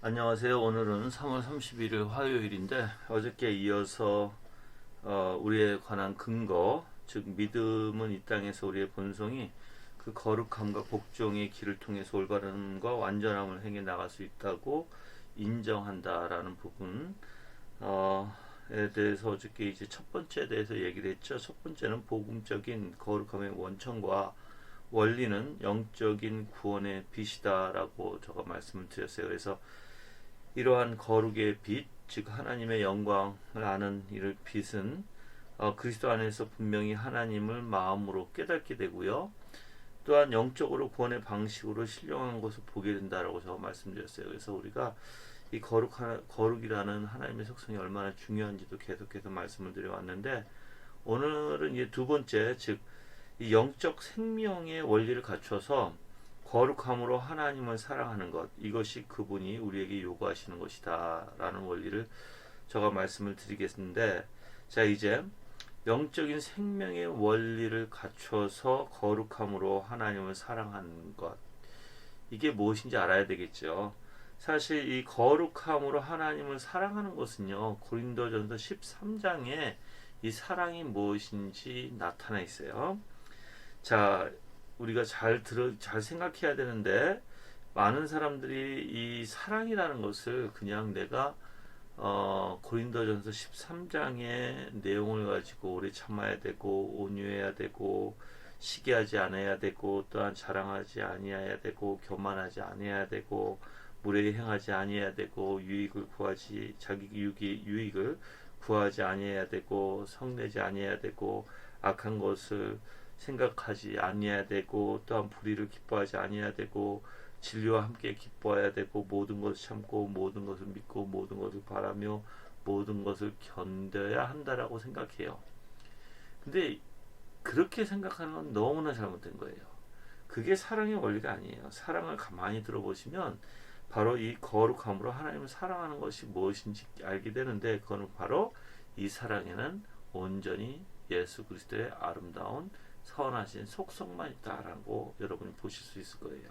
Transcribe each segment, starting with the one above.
안녕하세요. 오늘은 3월 31일 화요일인데 어저께 이어서 우리에 관한 근거, 즉 믿음은 이 땅에서 우리의 본성이 그 거룩함과 복종의 길을 통해서 올바름과 완전함을 행해 나갈 수 있다고 인정한다라는 부분 에 대해서 어저께 이제 첫 번째에 대해서 얘기를 했죠. 첫 번째는 복음적인 거룩함의 원천과 원리는 영적인 구원의 빛이다라고 제가 말씀을 드렸어요. 그래서 이러한 거룩의 빛, 즉 하나님의 영광을 아는 이를 빛은 그리스도 안에서 분명히 하나님을 마음으로 깨닫게 되고요. 또한 영적으로 구원의 방식으로 신령한 것을 보게 된다라고 제가 말씀드렸어요. 그래서 우리가 이 거룩이라는 하나님의 속성이 얼마나 중요한지도 계속해서 말씀을 드려왔는데, 오늘은 이제 두 번째, 즉 이 영적 생명의 원리를 갖춰서 거룩함으로 하나님을 사랑하는 것, 이것이 그분이 우리에게 요구하시는 것이다 라는 원리를 제가 말씀을 드리겠는데, 자 이제 영적인 생명의 원리를 갖춰서 거룩함으로 하나님을 사랑하는 것, 이게 무엇인지 알아야 되겠죠. 사실 이 거룩함으로 하나님을 사랑하는 것은요, 고린도전서 13장에 이 사랑이 무엇인지 나타나 있어요. 자, 우리가 잘 생각해야 되는데, 많은 사람들이 이 사랑이라는 것을 그냥 내가 고린도전서 13장의 내용을 가지고 오래 참아야 되고 온유해야 되고 시기하지 않아야 되고 또한 자랑하지 아니해야 되고 교만하지 아니해야 되고 무례히 행하지 아니해야 되고 자기 유익을 구하지 아니해야 되고 성내지 아니해야 되고 악한 것을 생각하지 아니해야 되고 또한 불의를 기뻐하지 아니해야 되고 진리와 함께 기뻐해야 되고 모든 것을 참고 모든 것을 믿고 모든 것을 바라며 모든 것을 견뎌야 한다라고 생각해요. 근데 그렇게 생각하는 건 너무나 잘못된 거예요. 그게 사랑의 원리가 아니에요. 사랑을 가만히 들어보시면 바로 이 거룩함으로 하나님을 사랑하는 것이 무엇인지 알게 되는데, 그거는 바로 이 사랑에는 온전히 예수 그리스도의 아름다운 선하신 속성만 있다라고 여러분이 보실 수 있을 거예요.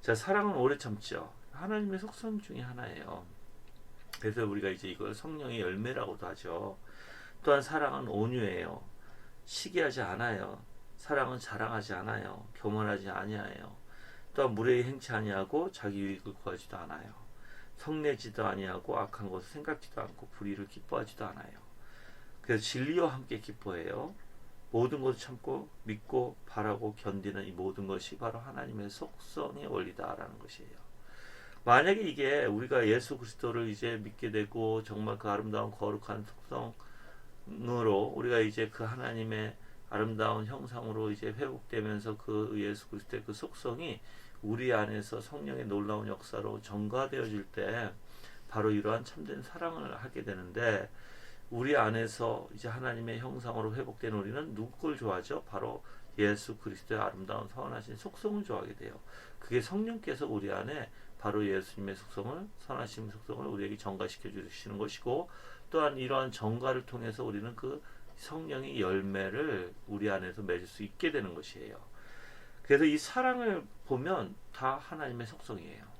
자, 사랑은 오래 참죠. 하나님의 속성 중에 하나예요. 그래서 우리가 이제 이걸 성령의 열매라고도 하죠. 또한 사랑은 온유해요. 시기하지 않아요. 사랑은 자랑하지 않아요. 교만하지 아니하여. 또한 무례히 행치 아니하고 자기 유익을 구하지도 않아요. 성내지도 아니하고 악한 것을 생각지도 않고 불의를 기뻐하지도 않아요. 그래서 진리와 함께 기뻐해요. 모든 것을 참고 믿고 바라고 견디는 이 모든 것이 바로 하나님의 속성의 원리다라는 것이에요. 만약에 이게 우리가 예수 그리스도를 이제 믿게 되고 정말 그 아름다운 거룩한 속성으로 우리가 이제 그 하나님의 아름다운 형상으로 이제 회복되면서 그 예수 그리스도의 그 속성이 우리 안에서 성령의 놀라운 역사로 전가되어질 때 바로 이러한 참된 사랑을 하게 되는데, 우리 안에서 이제 하나님의 형상으로 회복된 우리는 누구를 좋아하죠? 바로 예수 그리스도의 아름다운 선하신 속성을 좋아하게 돼요. 그게 성령께서 우리 안에 바로 예수님의 속성을, 선하신 속성을 우리에게 전가시켜 주시는 것이고, 또한 이러한 전가를 통해서 우리는 그 성령의 열매를 우리 안에서 맺을 수 있게 되는 것이에요. 그래서 이 사랑을 보면 다 하나님의 속성이에요.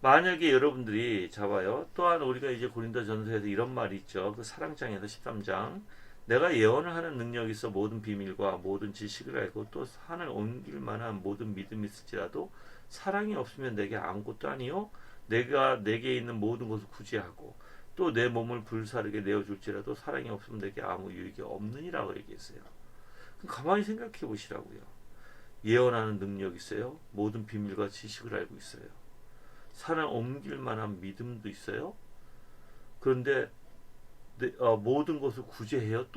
만약에 여러분들이 잡아요. 또한 우리가 이제 고린도전서에서 이런 말이 있죠. 그 사랑장에서 13장. 내가 예언을 하는 능력이 있어 모든 비밀과 모든 지식을 알고 또 산을 옮길 만한 모든 믿음이 있을지라도 사랑이 없으면 내게 아무것도 아니요. 내가 내게 있는 모든 것을 구제하고 또 내 몸을 불사르게 내어줄지라도 사랑이 없으면 내게 아무 유익이 없느니라고 얘기했어요. 그럼 가만히 생각해 보시라고요. 예언하는 능력이 있어요. 모든 비밀과 지식을 알고 있어요. 산을 옮길 만한 믿음도 있어요. 그런데 모든 것을 구제해요.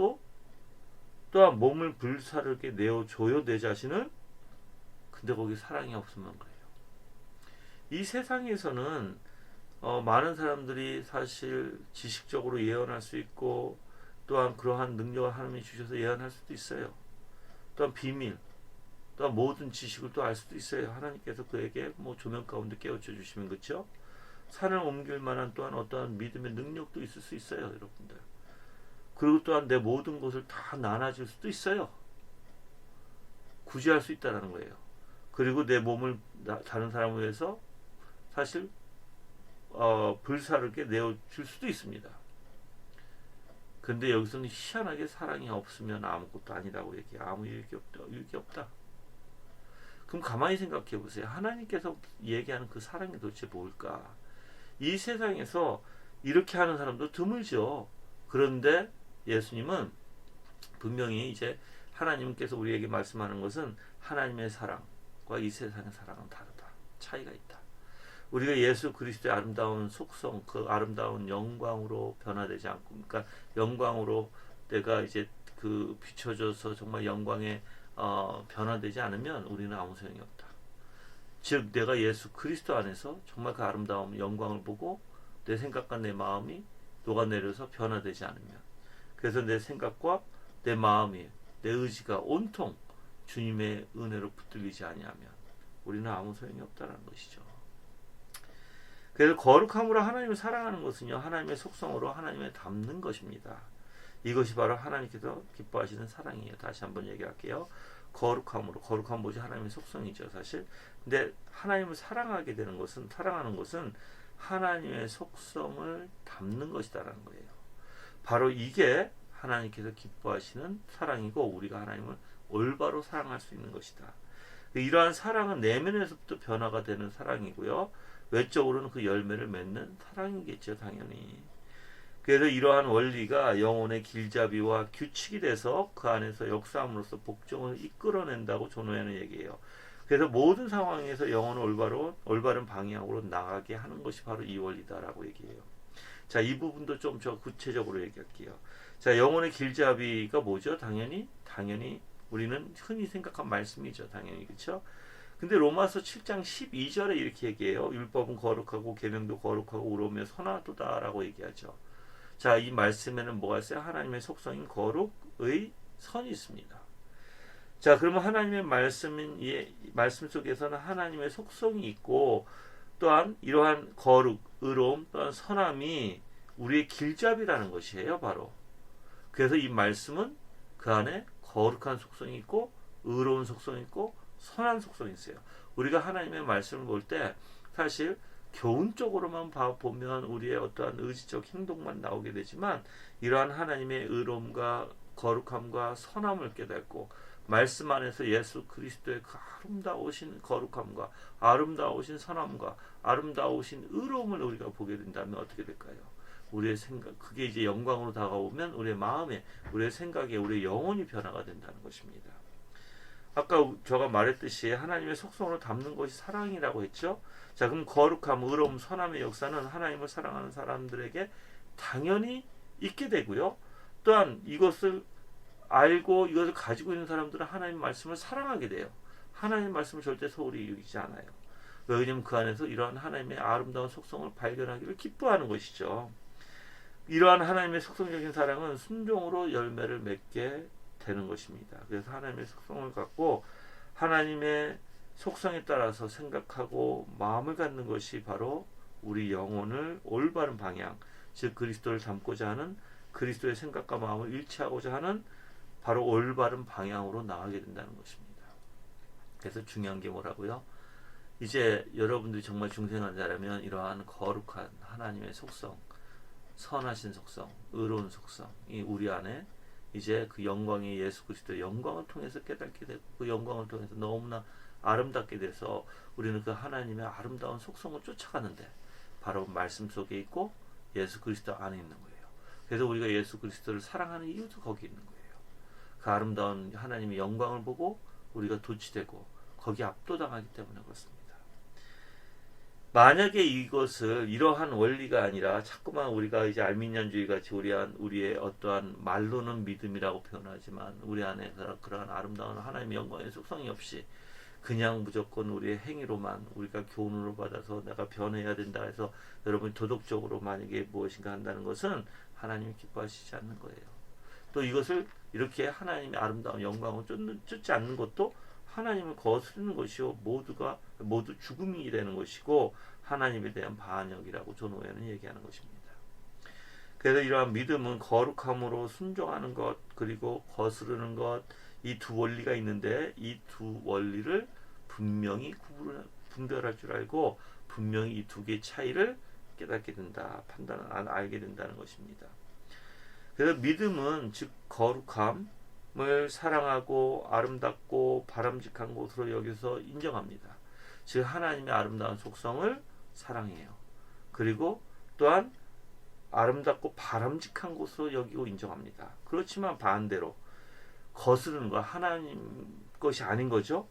또한 몸을 불사르게 내어줘요, 내 자신을. 근데 거기 사랑이 없으면 그래요. 이 세상에서는 많은 사람들이 사실 지식적으로 예언할 수 있고 또한 그러한 능력을 하나님이 주셔서 예언할 수도 있어요. 또한 비밀, 또한 모든 지식을 또 알 수도 있어요. 하나님께서 그에게 뭐 조명 가운데 깨우쳐 주시면, 그렇죠? 산을 옮길 만한 또한 어떠한 믿음의 능력도 있을 수 있어요, 여러분들. 그리고 또한 내 모든 것을 다 나눠줄 수도 있어요. 구제할 수 있다는 거예요. 그리고 내 몸을 다른 사람을 위해서 사실 불사르게 내어줄 수도 있습니다. 근데 여기서는 희한하게 사랑이 없으면 아무것도 아니라고 얘기해. 아무 일이 없다. 그럼 가만히 생각해 보세요. 하나님께서 얘기하는 그 사랑이 도대체 뭘까? 이 세상에서 이렇게 하는 사람도 드물죠. 그런데 예수님은 분명히 이제 하나님께서 우리에게 말씀하는 것은 하나님의 사랑과 이 세상의 사랑은 다르다. 차이가 있다. 우리가 예수 그리스도의 아름다운 속성, 그 아름다운 영광으로 변화되지 않고, 그러니까 영광으로 내가 이제 그 비춰져서 정말 영광에 변화되지 않으면 우리는 아무 소용이 없다. 즉 내가 예수 그리스도 안에서 정말 그 아름다운 영광을 보고 내 생각과 내 마음이 녹아내려서 변화되지 않으면, 그래서 내 생각과 내 마음이, 내 의지가 온통 주님의 은혜로 붙들리지 아니하면 우리는 아무 소용이 없다는 것이죠. 그래서 거룩함으로 하나님을 사랑하는 것은요, 하나님의 속성으로 하나님을 닮는 것입니다. 이것이 바로 하나님께서 기뻐하시는 사랑이에요. 다시 한번 얘기할게요. 거룩함으로, 거룩함 뭐지? 하나님의 속성이죠, 사실. 근데 하나님을 사랑하는 것은 하나님의 속성을 닮는 것이다라는 거예요. 바로 이게 하나님께서 기뻐하시는 사랑이고, 우리가 하나님을 올바로 사랑할 수 있는 것이다. 이러한 사랑은 내면에서부터 변화가 되는 사랑이고요, 외적으로는 그 열매를 맺는 사랑이겠죠, 당연히. 그래서 이러한 원리가 영혼의 길잡이와 규칙이 돼서 그 안에서 역사함으로써 복종을 이끌어낸다고 존호하는 얘기예요. 그래서 모든 상황에서 영혼을 올바른 방향으로 나가게 하는 것이 바로 이 원리다라고 얘기해요. 자, 이 부분도 좀 저 구체적으로 얘기할게요. 자, 영혼의 길잡이가 뭐죠? 당연히 우리는 흔히 생각한 말씀이죠. 당연히, 그렇죠? 근데 로마서 7장 12절에 이렇게 얘기해요. 율법은 거룩하고 계명도 거룩하고 의로우며 선하도다라고 얘기하죠. 자, 이 말씀에는 뭐가 있어요? 하나님의 속성인 거룩의 선이 있습니다. 자, 그러면 하나님의 말씀 속에서는 하나님의 속성이 있고, 또한 이러한 거룩, 의로움, 또한 선함이 우리의 길잡이라는 것이에요, 바로. 그래서 이 말씀은 그 안에 거룩한 속성이 있고, 의로운 속성이 있고, 선한 속성이 있어요. 우리가 하나님의 말씀을 볼 때 사실 교훈 쪽으로만 보면 우리의 어떠한 의지적 행동만 나오게 되지만, 이러한 하나님의 의로움과 거룩함과 선함을 깨닫고 말씀 안에서 예수 그리스도의 그 아름다우신 거룩함과 아름다우신 선함과 아름다우신 의로움을 우리가 보게 된다면 어떻게 될까요? 우리의 생각, 그게 이제 영광으로 다가오면 우리의 마음에, 우리의 생각에, 우리의 영혼이 변화가 된다는 것입니다. 아까 제가 말했듯이 하나님의 속성으로 담는 것이 사랑이라고 했죠. 자, 그럼 거룩함, 의로움, 선함의 역사는 하나님을 사랑하는 사람들에게 당연히 있게 되고요. 또한 이것을 알고 이것을 가지고 있는 사람들은 하나님 말씀을 사랑하게 돼요. 하나님 말씀을 절대 소홀히 여기지 않아요. 왜냐하면 그 안에서 이러한 하나님의 아름다운 속성을 발견하기를 기뻐하는 것이죠. 이러한 하나님의 속성적인 사랑은 순종으로 열매를 맺게 되는 것입니다. 그래서 하나님의 속성을 갖고 하나님의 속성에 따라서 생각하고 마음을 갖는 것이 바로 우리 영혼을 올바른 방향, 즉 그리스도를 닮고자 하는, 그리스도의 생각과 마음을 일치하고자 하는 바로 올바른 방향으로 나가게 된다는 것입니다. 그래서 중요한 게 뭐라고요? 이제 여러분들이 정말 중생한 자라면 이러한 거룩한 하나님의 속성, 선하신 속성, 의로운 속성이 우리 안에 이제 그 영광의 예수 그리스도의 영광을 통해서 깨닫게 되고, 그 영광을 통해서 너무나 아름답게 돼서 우리는 그 하나님의 아름다운 속성을 쫓아가는데 바로 말씀 속에 있고 예수 그리스도 안에 있는 거예요. 그래서 우리가 예수 그리스도를 사랑하는 이유도 거기 있는 거예요. 그 아름다운 하나님의 영광을 보고 우리가 도취되고 거기에 압도당하기 때문에 그렇습니다. 만약에 이것을 이러한 원리가 아니라 자꾸만 우리가 이제 알미니안주의 같이 우리의 어떠한 말로는 믿음이라고 표현하지만 우리 안에 그러한 아름다운 하나님의 영광의 속성이 없이 그냥 무조건 우리의 행위로만 우리가 교훈으로 받아서 내가 변해야 된다 해서 여러분이 도덕적으로 만약에 무엇인가 한다는 것은 하나님이 기뻐하시지 않는 거예요. 또 이것을 이렇게 하나님의 아름다운 영광을 쫓지 않는 것도 하나님을 거스르는 것이요, 모두 죽음이 되는 것이고 하나님에 대한 반역이라고 존오해는 얘기하는 것입니다. 그래서 이러한 믿음은 거룩함으로 순종하는 것, 그리고 거스르는 것, 이 두 원리가 있는데 이 두 원리를 분명히 분별할 줄 알고 분명히 이 두 개의 차이를 깨닫게 된다, 알게 된다는 것입니다. 그래서 믿음은 즉 거룩함을 사랑하고 아름답고 바람직한 것으로 여기서 인정합니다. 즉 하나님의 아름다운 속성을 사랑해요. 그리고 또한 아름답고 바람직한 것으로 여기고 인정합니다. 그렇지만 반대로 거스르는 거, 하나님 것이 아닌 거죠.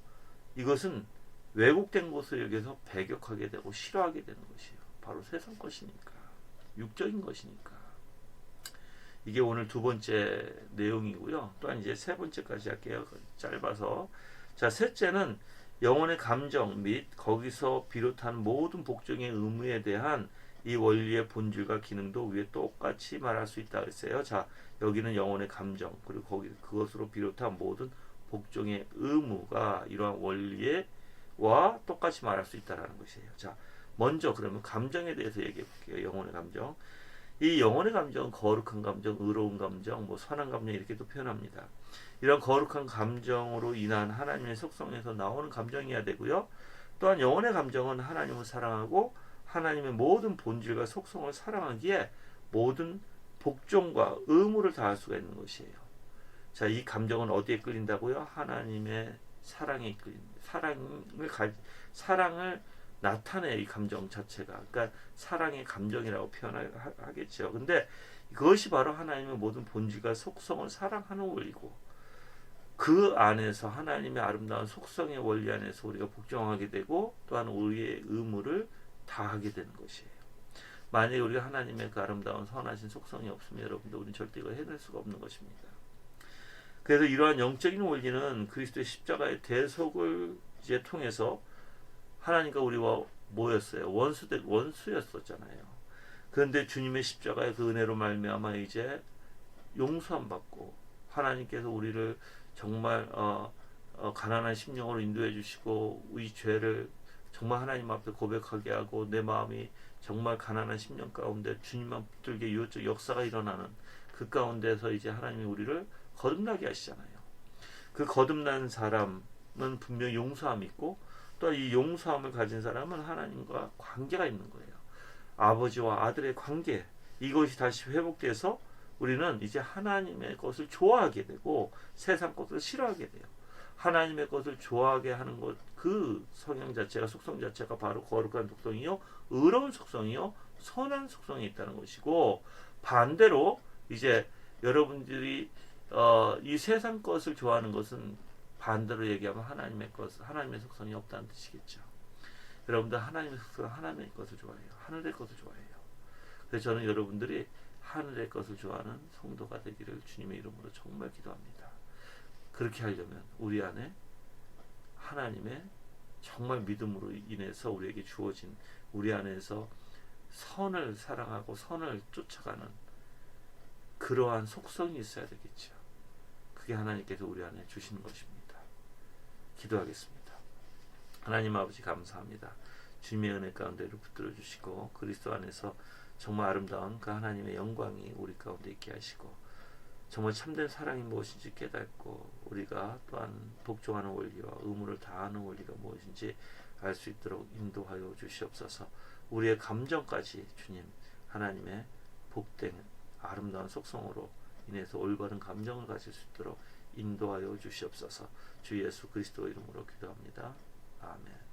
이것은 왜곡된 것을 여기서 배격하게 되고 싫어하게 되는 것이에요. 바로 세상 것이니까, 육적인 것이니까. 이게 오늘 두 번째 내용이고요. 또한 이제 세 번째까지 할게요. 짧아서. 자, 셋째는 영혼의 감정 및 거기서 비롯한 모든 복종의 의무에 대한 이 원리의 본질과 기능도 위에 똑같이 말할 수 있다 그랬어요. 자, 여기는 영혼의 감정, 그리고 거기 그것으로 비롯한 모든 복종의 의무가 이러한 원리와 똑같이 말할 수 있다라는 것이에요. 자, 먼저 그러면 감정에 대해서 얘기해 볼게요. 영혼의 감정. 이 영혼의 감정은 거룩한 감정, 의로운 감정, 선한 감정 이렇게도 표현합니다. 이런 거룩한 감정으로 인한 하나님의 속성에서 나오는 감정이어야 되고요. 또한 영혼의 감정은 하나님을 사랑하고 하나님의 모든 본질과 속성을 사랑하기에 모든 복종과 의무를 다할 수가 있는 것이에요. 자, 이 감정은 어디에 끌린다고요? 하나님의 사랑에 이끌립니다. 사랑을 나타내 이 감정 자체가. 그러니까 사랑의 감정이라고 표현하겠죠. 근데 그것이 바로 하나님의 모든 본질과 속성을 사랑하는 원리고, 그 안에서 하나님의 아름다운 속성의 원리 안에서 우리가 복종하게 되고 또한 우리의 의무를 다하게 되는 것이에요. 만약에 우리가 하나님의 그 아름다운 선하신 속성이 없으면 여러분들 우리는 절대 이걸 해낼 수가 없는 것입니다. 그래서 이러한 영적인 원리는 그리스도의 십자가의 대속을 이제 통해서 하나님과 우리와 뭐였어요? 원수였었잖아요. 그런데 주님의 십자가의 그 은혜로 말미암아 이제 용서함 받고 하나님께서 우리를 정말 가난한 심령으로 인도해 주시고 이 죄를 정말 하나님 앞에 고백하게 하고 내 마음이 정말 가난한 심령 가운데 주님만 붙들게 유효적 역사가 일어나는 그 가운데서 이제 하나님이 우리를 거듭나게 하시잖아요. 그 거듭난 사람은 분명히 용서함이 있고 또 이 용서함을 가진 사람은 하나님과 관계가 있는 거예요. 아버지와 아들의 관계, 이것이 다시 회복돼서 우리는 이제 하나님의 것을 좋아하게 되고 세상 것을 싫어하게 돼요. 하나님의 것을 좋아하게 하는 것, 그 성향 자체가, 속성 자체가 바로 거룩한 속성이요, 의로운 속성이요, 선한 속성이 있다는 것이고, 반대로 이제 여러분들이 이 세상 것을 좋아하는 것은 반대로 얘기하면 하나님의 속성이 없다는 뜻이겠죠. 여러분들 하나님의 속성, 하나님의 것을 좋아해요. 하늘의 것을 좋아해요. 그래서 저는 여러분들이 하늘의 것을 좋아하는 성도가 되기를 주님의 이름으로 정말 기도합니다. 그렇게 하려면 우리 안에 하나님의 정말 믿음으로 인해서 우리에게 주어진 우리 안에서 선을 사랑하고 선을 쫓아가는 그러한 속성이 있어야 되겠죠. 그게 하나님께서 우리 안에 주시는 것입니다. 기도하겠습니다. 하나님 아버지 감사합니다. 주님의 은혜 가운데를 붙들어 주시고 그리스도 안에서 정말 아름다운 그 하나님의 영광이 우리 가운데 있게 하시고 정말 참된 사랑이 무엇인지 깨닫고 우리가 또한 복종하는 원리와 의무를 다하는 원리가 무엇인지 알 수 있도록 인도하여 주시옵소서. 우리의 감정까지 주님 하나님의 복된 아름다운 속성으로 인해서 올바른 감정을 가질 수 있도록 인도하여 주시옵소서. 주 예수 그리스도 이름으로 기도합니다. 아멘.